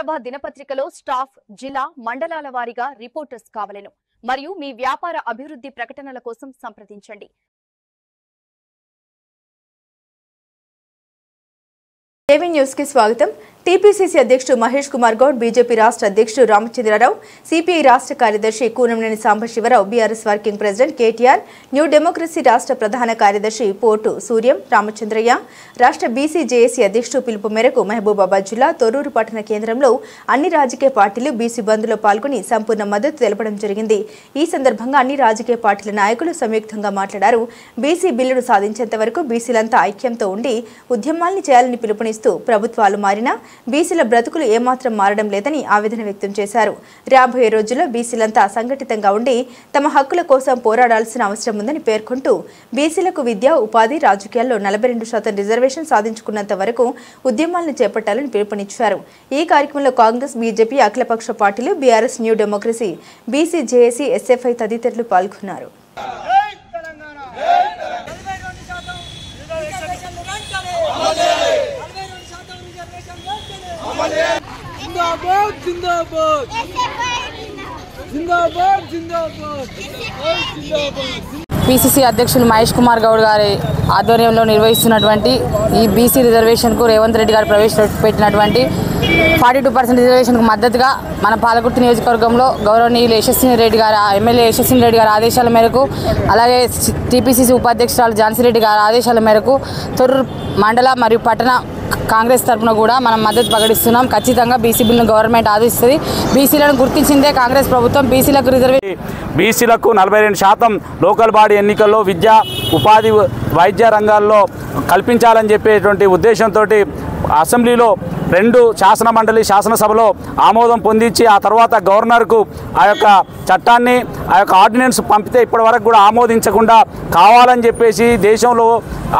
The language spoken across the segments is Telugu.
ఆంధ్రప్రభ దినపత్రికలో స్టాఫ్ జిల్లా మండలాల వారీగా రిపోర్టర్స్ కావలెను మరియు మీ వ్యాపార అభివృద్ధి ప్రకటనల కోసం సంప్రదించండి। ఏవీ న్యూస్ కి స్వాగతం। టీపీసీసీ అధ్యక్షుడు మహేష్ కుమార్ గౌడ్, బీజేపీ రాష్ట్ర అధ్యక్షుడు రామచంద్రరావు, సిపిఐ రాష్ట్ర కార్యదర్శి Kunamneni Sambasivarao, BRS working president KTR, new democracy రాష్ట్ర ప్రధాన కార్యదర్శి పోటు సూర్యం రామచంద్రయ్య, రాష్ట్ర బీసీజేఏసీ అధ్యక్షుడు పిలుపు మేరకు మహబూబాబాద్ జిల్లా తొర్రూరు పట్టణ కేంద్రంలో అన్ని రాజకీయ పార్టీలు బీసీ బంద్లో పాల్గొని సంపూర్ణ మద్దతు తెలపడం జరిగింది। ఈ సందర్భంగా అన్ని రాజకీయ పార్టీల నాయకులు సంయుక్తంగా మాట్లాడారు। బీసీ బిల్లును సాధించేంత వరకు బీసీలంతా ఐక్యంతో ఉండి ఉద్యమాల్ని చేయాలని పిలుపునిస్తూ ప్రభుత్వాలు మారినా బీసీల బ్రతుకులు ఏమాత్రం మారడం లేదని ఆవేదన వ్యక్తం చేశారు। రాబోయే రోజుల్లో బీసీలంతా సంఘటితంగా ఉండి తమ హక్కుల కోసం పోరాడాల్సిన అవసరం ఉందని పేర్కొంటూ బీసీలకు విద్య, ఉపాధి, రాజకీయాల్లో 42% రిజర్వేషన్ సాధించుకున్నంత వరకు ఉద్యమాలను చేపట్టాలని పిలుపునిచ్చారు। ఈ కార్యక్రమంలో కాంగ్రెస్, బీజేపీ, అఖిలపక్ష పార్టీలు, BRS, new democracy, BCJAC, SFI తదితరులు పాల్గొన్నారు। जिंदाबाद जिंदाबाद जिंदाबाद जिंदाबाद जिंदाबाद। पीसीसी अध्यक्षులు మహేష్ కుమార్ గౌడ్ గారి ఆధ్వర్యంలో నిర్వహిస్తున్నటువంటి ఈ బీసీ రిజర్వేషన్ కు రేవంత్ రెడ్డి గారు ప్రవేశపెట్టినటువంటి 42% రిజర్వేషన్ కు మద్దతుగా మన పాలకుర్తి నియోజకవర్గంలో గౌరవనీయులు యశస్విని రెడ్డి గారి ఎమ్మెల్యే యశస్విని రెడ్డి గారి ఆదేశాల మేరకు, అలాగే టీపీసీసీ ఉపాధ్యక్షురాలు ఝాన్సీ రెడ్డి గారి ఆదేశాల మేరకు తొర్రూరు మండల మరియు పట్టణ కాంగ్రెస్ తరఫున కూడా మనం మద్దతు ప్రకటిస్తున్నాం। ఖచ్చితంగా బీసీ బిల్లును గవర్నమెంట్ ఆదేశిస్తుంది। బీసీలను గుర్తించిందే కాంగ్రెస్ ప్రభుత్వం। బీసీలకు రిజర్వేషన్, బీసీలకు 42% లోకల్ బాడీ ఎన్నికల్లో విద్య, ఉపాధి, వైద్య రంగాల్లో కల్పించాలని చెప్పేటువంటి ఉద్దేశంతో అసెంబ్లీలో 2 శాసన మండలి శాసనసభలో ఆమోదం పొందించి ఆ తర్వాత గవర్నర్కు ఆ యొక్క చట్టాన్ని, ఆ యొక్క ఆర్డినెన్స్ పంపితే ఇప్పటివరకు కూడా ఆమోదించకుండా కావాలని చెప్పేసి దేశంలో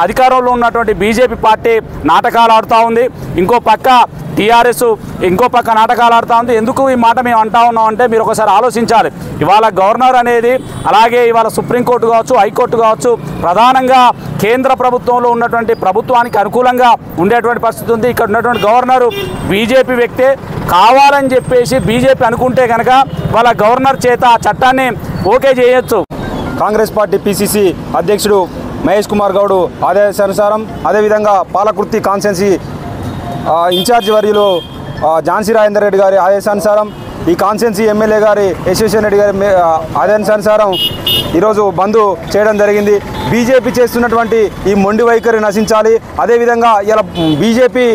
అధికారంలో ఉన్నటువంటి బీజేపీ పార్టీ నాటకాలు ఆడుతూ ఉంది। ఇంకో పక్క టీఆర్ఎస్ ఇంకో పక్క నాటకాలు ఆడుతూ ఉంది। ఎందుకు ఈ మాట మేము అంటా ఉన్నాం అంటే మీరు ఒకసారి ఆలోచించాలి। ఇవాళ గవర్నర్ అనేది, అలాగే ఇవాళ సుప్రీంకోర్టు కావచ్చు, హైకోర్టు కావచ్చు, ప్రధానంగా కేంద్ర ప్రభుత్వంలో ఉన్నటువంటి ప్రభుత్వానికి అనుకూలంగా ఉండేటువంటి పరిస్థితి ఉంది। ఇక్కడ ఉన్నటువంటి గవర్నరు బీజేపీ వ్యక్తే కావాలని చెప్పేసి బీజేపీ అనుకుంటే కనుక వాళ్ళ గవర్నర్ చేత ఆ చట్టాన్ని ఓకే చేయొచ్చు। కాంగ్రెస్ పార్టీ పీసీసీ అధ్యక్షుడు మహేష్ కుమార్ గౌడ్ ఆదేశానుసారం, అదేవిధంగా పాలకుర్తి కాన్స్టిట్యున్సీ ఇన్ఛార్జి వర్యులు ఝాన్సీ రాజేందర్ రెడ్డి గారి ఆదేశానుసారం, ఈ కాన్స్టిట్యున్సీ ఎమ్మెల్యే గారి యశస్విని రెడ్డి గారి ఆదేశానుసారం ఈరోజు బంద్ చేయడం జరిగింది। బీజేపీ చేస్తున్నటువంటి ఈ మొండి వైఖరి నశించాలి। అదేవిధంగా ఇలా బీజేపీ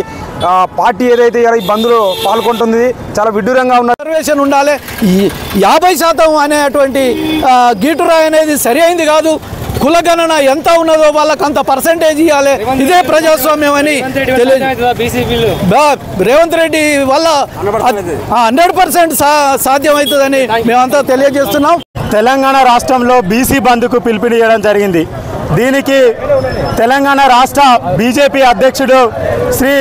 పార్టీ ఏదైతే ఇలా ఈ బంద్లో పాల్గొంటుంది చాలా విడ్డూరంగా ఉన్న రిజర్వేషన్ ఉండాలి। 50% అనేటువంటి గీటురాయి అనేది సరి అయింది కాదు। కులగణన ఎంత ఉన్నదో వాళ్ళకి అంత పర్సెంటేజ్ ఇవ్వాలి। ఇదే ప్రజాస్వామ్యం అని రేవంత్ రెడ్డి వల్ల 100% సాధ్యమవుతుందని మేమంతా తెలియజేస్తున్నాం। తెలంగాణ రాష్ట్రంలో బీసీ బంద్కు పిలుపునియడం జరిగింది। దీనికి తెలంగాణ రాష్ట్ర బీజేపీ అధ్యక్షుడు శ్రీ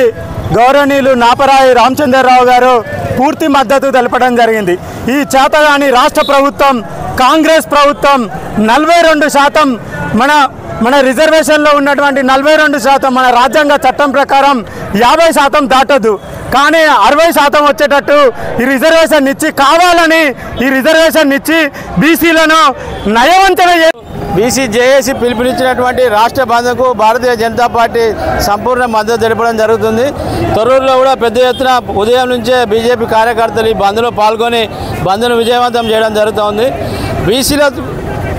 గౌరవనీయులు నాపరాయి రామచంద్రరావు గారు పూర్తి మద్దతు తెలపడం జరిగింది। ఈ చేతగాని రాష్ట్ర ప్రభుత్వం, కాంగ్రెస్ ప్రభుత్వం 42% మన రిజర్వేషన్లో ఉన్నటువంటి 42% మన రాజ్యాంగ చట్టం ప్రకారం 50% దాటదు, కానీ 60% వచ్చేటట్టు ఈ రిజర్వేషన్ ఇచ్చి కావాలని ఈ రిజర్వేషన్ ఇచ్చి బీసీలను నయవంచన బీసీజేఏసీ పిలుపునిచ్చినటువంటి రాష్ట్ర బంద్కు భారతీయ జనతా పార్టీ సంపూర్ణ మద్దతు తెలపడం జరుగుతుంది। తొర్రూరులో కూడా పెద్ద ఎత్తున ఉదయం నుంచే బీజేపీ కార్యకర్తలు ఈ బంద్లో పాల్గొని బంద్ను విజయవంతం చేయడం జరుగుతుంది। బీసీల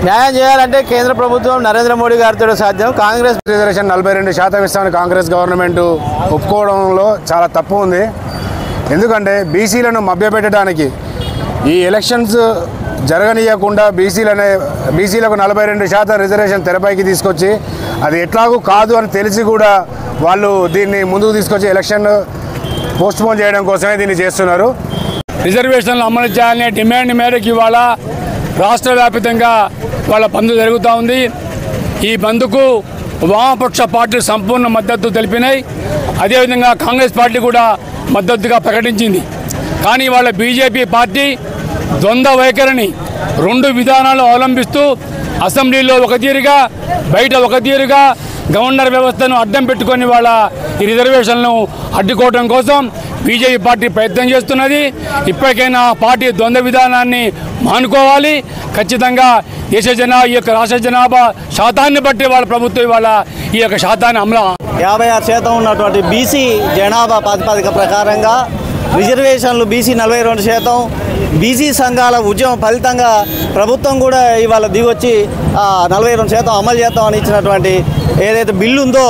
న్యాయం చేయాలంటే కేంద్ర ప్రభుత్వం నరేంద్ర మోడీ గారితో సాధ్యం। కాంగ్రెస్ రిజర్వేషన్ 42% ఇస్తామని కాంగ్రెస్ గవర్నమెంట్ ఒప్పుకోవడంలో చాలా తప్పు ఉంది। ఎందుకంటే మభ్యపెట్టడానికి ఈ ఎలక్షన్స్ జరగనీయకుండా బీసీలకు 42% రిజర్వేషన్ తెరపైకి తీసుకొచ్చి అది ఎట్లాగూ కాదు అని తెలిసి కూడా వాళ్ళు దీన్ని ముందుకు తీసుకొచ్చి ఎలక్షన్ పోస్ట్పోన్ చేయడం కోసమే దీన్ని చేస్తున్నారు। రిజర్వేషన్లు అమలు చేయాలనే డిమాండ్ మేరకు ఇవాళ రాష్ట్ర వ్యాప్తంగా వాళ్ళ బంద్ జరుగుతూ ఉంది। ఈ బంద్కు వామపక్ష పార్టీలు సంపూర్ణ మద్దతు తెలిపినాయి। అదేవిధంగా కాంగ్రెస్ పార్టీ కూడా మద్దతుగా ప్రకటించింది। కానీ వాళ్ళ బీజేపీ పార్టీ ద్వంద్వ వైఖరిని 2 విధానాలు అవలంబిస్తూ అసెంబ్లీలో ఒక తీరుగా, బయట ఒక తీరుగా గవర్నర్ వ్యవస్థను అడ్డం పెట్టుకొని వాళ్ళ ఈ రిజర్వేషన్లను అడ్డుకోవడం కోసం బీజేపీ పార్టీ ప్రయత్నం చేస్తున్నది. ఇప్పటికైనా పార్టీ ద్వంద్వ విధానాన్ని మానుకోవాలి. ఖచ్చితంగా ఈ యొక్క రాష్ట్ర జనాభా శాతాన్ని బట్టి వాళ్ళ ప్రభుత్వం ఇవాళ ఈ యొక్క శాతాన్ని అమలు 56% ఉన్నటువంటి బీసీ జనాభా ప్రాతిపదిక ప్రకారంగా రిజర్వేషన్లు బీసీ 42%, బీసీ సంఘాల ఉద్యమం ఫలితంగా ప్రభుత్వం కూడా ఇవాళ దిగొచ్చి 42% అమలు చేస్తామని ఇచ్చినటువంటి ఏదైతే బిల్లు ఉందో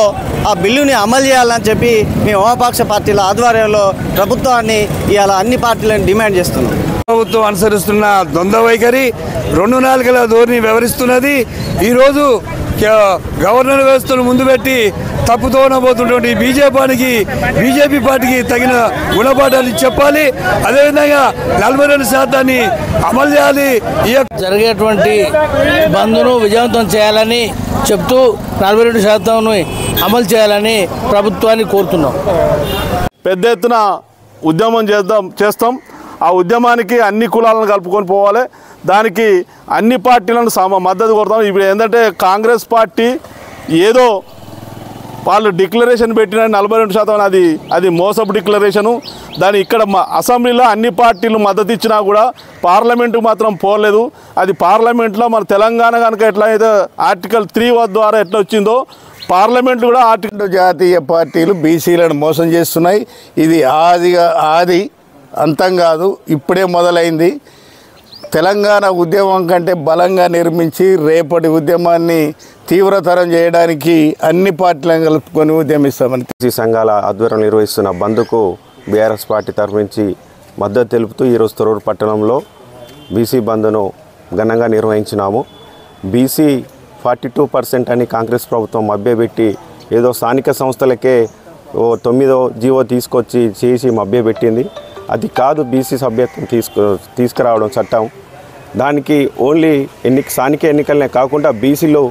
ఆ బిల్లుని అమలు చేయాలని చెప్పి మేము వామపక్ష పార్టీల ఆధ్వర్యంలో ప్రభుత్వాన్ని ఇవాళ అన్ని పార్టీలను డిమాండ్ చేస్తున్నాం. ప్రభుత్వం అనుసరిస్తున్న ద్వంద్వ వైఖరి 2 నాలుకల ధోరణి వ్యవహరిస్తున్నది. ఈరోజు గవర్నర్ వ్యవస్థను ముందు పెట్టి తప్పుతోనబోతున్నటువంటి బీజేపీ పార్టీకి తగిన గుణపాఠాలు చెప్పాలి. అదేవిధంగా 42% అమలు చేయాలి. జరిగేటువంటి బంద్ను విజయవంతం చేయాలని చెప్తూ 42% అమలు చేయాలని ప్రభుత్వాన్ని కోరుతున్నాం. పెద్ద ఎత్తున ఉద్యమం చేస్తాం. ఆ ఉద్యమానికి అన్ని కులాలను కలుపుకొని పోవాలి. దానికి అన్ని పార్టీలను మద్దతు కొడతాం. ఇప్పుడు ఏంటంటే కాంగ్రెస్ పార్టీ ఏదో వాళ్ళు డిక్లరేషన్ పెట్టిన 42% అది మోసపు డిక్లరేషను. దాని ఇక్కడ అసెంబ్లీలో అన్ని పార్టీలు మద్దతు ఇచ్చినా కూడా పార్లమెంటుకు మాత్రం పోలేదు. అది పార్లమెంట్లో మన తెలంగాణ కనుక ఎట్లయితే ఆర్టికల్ 3 ద్వారా ఎట్లా వచ్చిందో పార్లమెంట్ కూడా జాతీయ పార్టీలు బీసీలను మోసం చేస్తున్నాయి. ఇది ఆది అంతం కాదు, ఇప్పుడే మొదలైంది. తెలంగాణ ఉద్యమం కంటే బలంగా నిర్మించి రేపటి ఉద్యమాన్ని తీవ్రతరం చేయడానికి అన్ని పార్టీలను కలుపుకొని ఉద్యమిస్తామని బీసీ సంఘాల ఆధ్వర్యంలో నిర్వహిస్తున్న బంద్కు బీఆర్ఎస్ పార్టీ తరఫు నుంచి మద్దతు తెలుపుతూ ఈరోజు తొర్రూరు పట్టణంలో బీసీ బంద్ను ఘనంగా నిర్వహించినాము. బీసీ 42% అని కాంగ్రెస్ ప్రభుత్వం మభ్యపెట్టి ఏదో స్థానిక సంస్థలకే 9వ జీవో తీసుకొచ్చి చేసి మభ్యపెట్టింది. అది కాదు బీసీ సభ్యత్వం తీసుకురావడం చట్టం. దానికి ఓన్లీ స్థానిక ఎన్నికలనే కాకుండా బీసీలో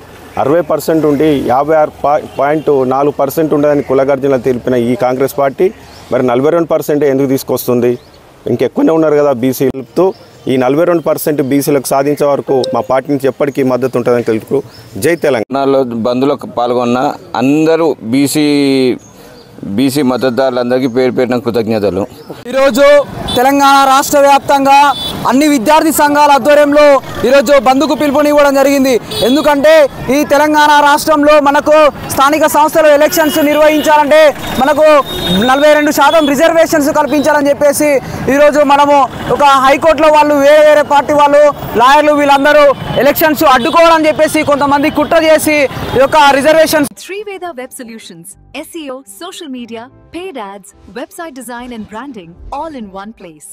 60% ఉండి 56.4% ఉండదని కులగర్జనలు తెలిపిన ఈ కాంగ్రెస్ పార్టీ మరి 42% ఎందుకు తీసుకొస్తుంది? ఇంకెక్కువనే ఉన్నారు కదా బీసీలతో. ఈ 42% బీసీలకు సాధించే వరకు మా పార్టీ నుంచి ఎప్పటికీ మద్దతు ఉంటుందని తెలుపు. జై తెలంగాణలో బంద్లో పాల్గొన్న అందరూ బీసీ మద్దతుదారులందరికీ పేరు పేరున కృతజ్ఞతలు. ఈరోజు తెలంగాణ రాష్ట్ర వ్యాప్తంగా అన్ని విద్యార్థి సంఘాల ఆధ్వర్యంలో ఈరోజు బంద్కు పిలుపునివ్వడం జరిగింది. ఎందుకంటే ఈ తెలంగాణ రాష్ట్రంలో మనకు స్థానిక సంస్థలు ఎలక్షన్స్ నిర్వహించాలంటే మనకు 42% రిజర్వేషన్స్ కల్పించాలని చెప్పేసి ఈరోజు మనము ఒక హైకోర్టులో వాళ్ళు వేరే పార్టీ వాళ్ళు లాయర్లు వీళ్ళందరూ ఎలక్షన్స్ అడ్డుకోవాలని చెప్పేసి కొంతమంది కుట్ర చేసి ఈ యొక్క reservations. Triveda Web Solutions, SEO, social media, paid ads, website design and branding, all in one place.